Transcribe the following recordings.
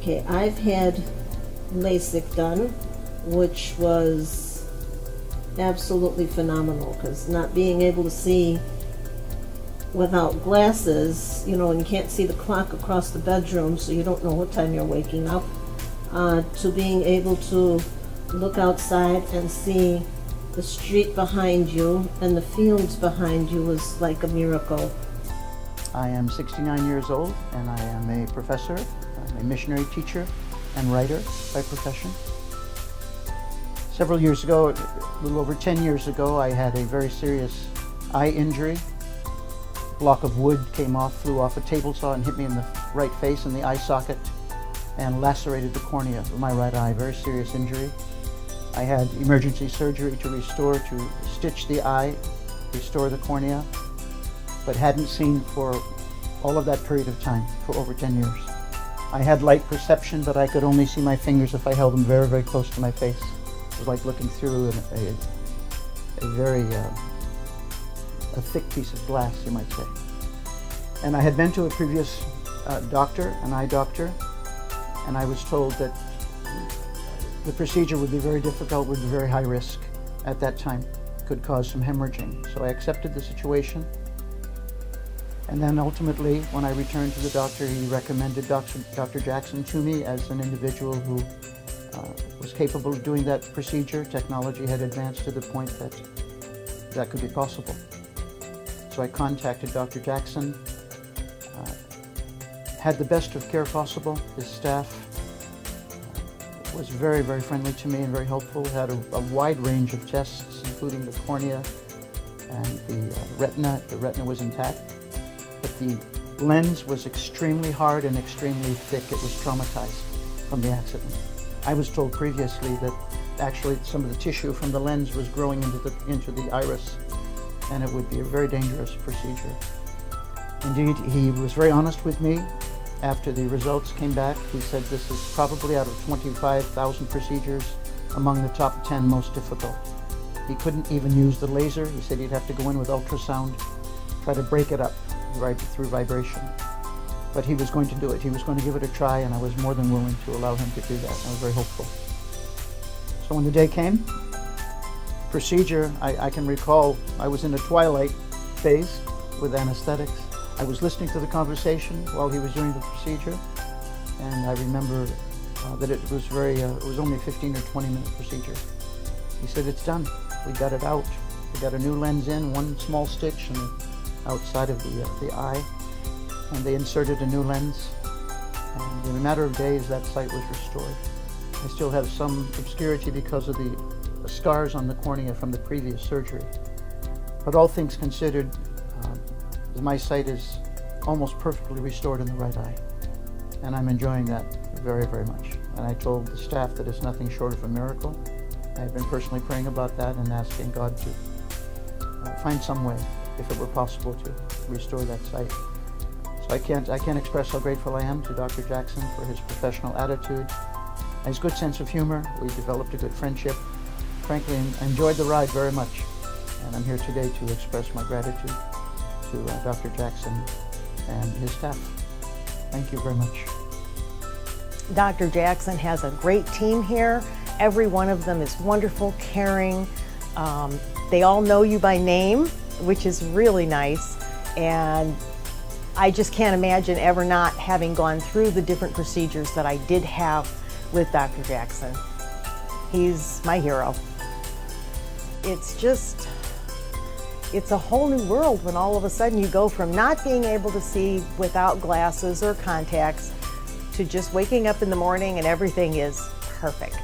Okay, I've had LASIK done, which was absolutely phenomenal, because not being able to see without glasses, you know, and you can't see the clock across the bedroom, so you don't know what time you're waking up, to being able to look outside and see the street behind you and the fields behind you was like a miracle. I am 69 years old and I am a professor, I'm a missionary teacher and writer by profession. Several years ago, a little over 10 years ago, I had a very serious eye injury. A block of wood flew off a table saw and hit me in the right face in the eye socket and lacerated the cornea of my right eye, very serious injury. I had emergency surgery to stitch the eye, restore the cornea, but hadn't seen for all of that period of time, for over 10 years. I had light perception, but I could only see my fingers if I held them very, very close to my face. It was like looking through a very thick piece of glass, you might say. And I had been to a previous doctor, an eye doctor, and I was told that the procedure would be very difficult, would be very high risk at that time, could cause some hemorrhaging. So I accepted the situation. And then ultimately, when I returned to the doctor, he recommended Dr. Jackson to me as an individual who was capable of doing that procedure. Technology had advanced to the point that that could be possible. So I contacted Dr. Jackson, had the best of care possible. His staff was very, very friendly to me and very helpful. Had a wide range of tests, including the cornea and the retina. The retina was intact, but the lens was extremely hard and extremely thick. It was traumatized from the accident. I was told previously that actually some of the tissue from the lens was growing into the iris, and it would be a very dangerous procedure. Indeed, he was very honest with me. After the results came back, he said this is probably out of 25,000 procedures among the top 10 most difficult. He couldn't even use the laser. He said he'd have to go in with ultrasound, try to break it up through vibration. But he was going to do it. He was going to give it a try, and I was more than willing to allow him to do that. I was very hopeful. So when the day came, procedure, I can recall I was in a twilight phase with anesthetics. I was listening to the conversation while he was doing the procedure, and I remember that it was only a 15 or 20 minute procedure. He said, "It's done. We got it out. We got a new lens in, one small stitch and outside of the eye, and they inserted a new lens. And in a matter of days, that sight was restored. I still have some obscurity because of the scars on the cornea from the previous surgery. But all things considered, my sight is almost perfectly restored in the right eye, and I'm enjoying that very, very much. And I told the staff that it's nothing short of a miracle. I've been personally praying about that and asking God to find some way, if it were possible, to restore that sight. So I can't express how grateful I am to Dr. Jackson for his professional attitude, his good sense of humor. We developed a good friendship. Frankly, I enjoyed the ride very much, and I'm here today to express my gratitude to Dr. Jackson and his staff. Thank you very much. Dr. Jackson has a great team here. Every one of them is wonderful, caring. They all know you by name, which is really nice. And I just can't imagine ever not having gone through the different procedures that I did have with Dr. Jackson. He's my hero. It's a whole new world when all of a sudden you go from not being able to see without glasses or contacts to just waking up in the morning and everything is perfect.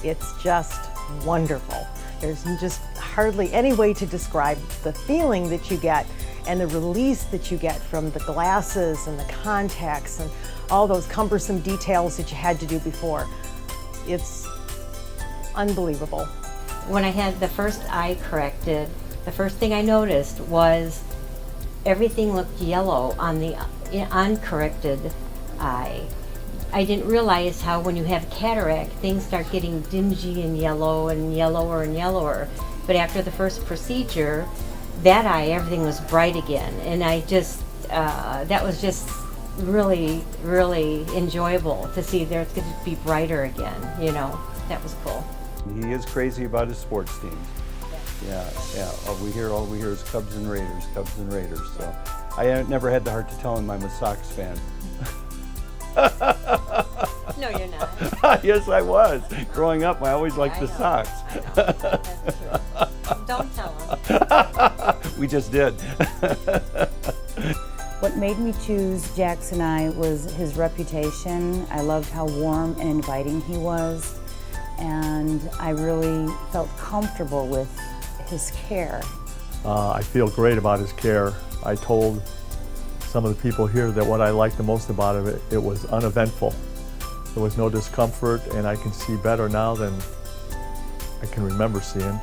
It's just wonderful. There's just hardly any way to describe the feeling that you get and the release that you get from the glasses and the contacts and all those cumbersome details that you had to do before. It's unbelievable. When I had the first eye corrected, the first thing I noticed was everything looked yellow on the uncorrected eye. I didn't realize how when you have cataract, things start getting dingy and yellower and yellower. But after the first procedure, that eye, everything was bright again. And I just, that was just really, really enjoyable to see there it's going to be brighter again, you know. That was cool. He is crazy about his sports teams. Yeah. All we hear is Cubs and Raiders, Cubs and Raiders. So I never had the heart to tell him I'm a Sox fan. No, you're not. Yes, I was. Growing up, I always liked the Sox. I know. That's true. Don't tell him. We just did. What made me choose JacksonEye was his reputation. I loved how warm and inviting he was, and I really felt comfortable with his care. I feel great about his care. I told some of the people here that what I liked the most about it, it was uneventful. There was no discomfort, and I can see better now than I can remember seeing.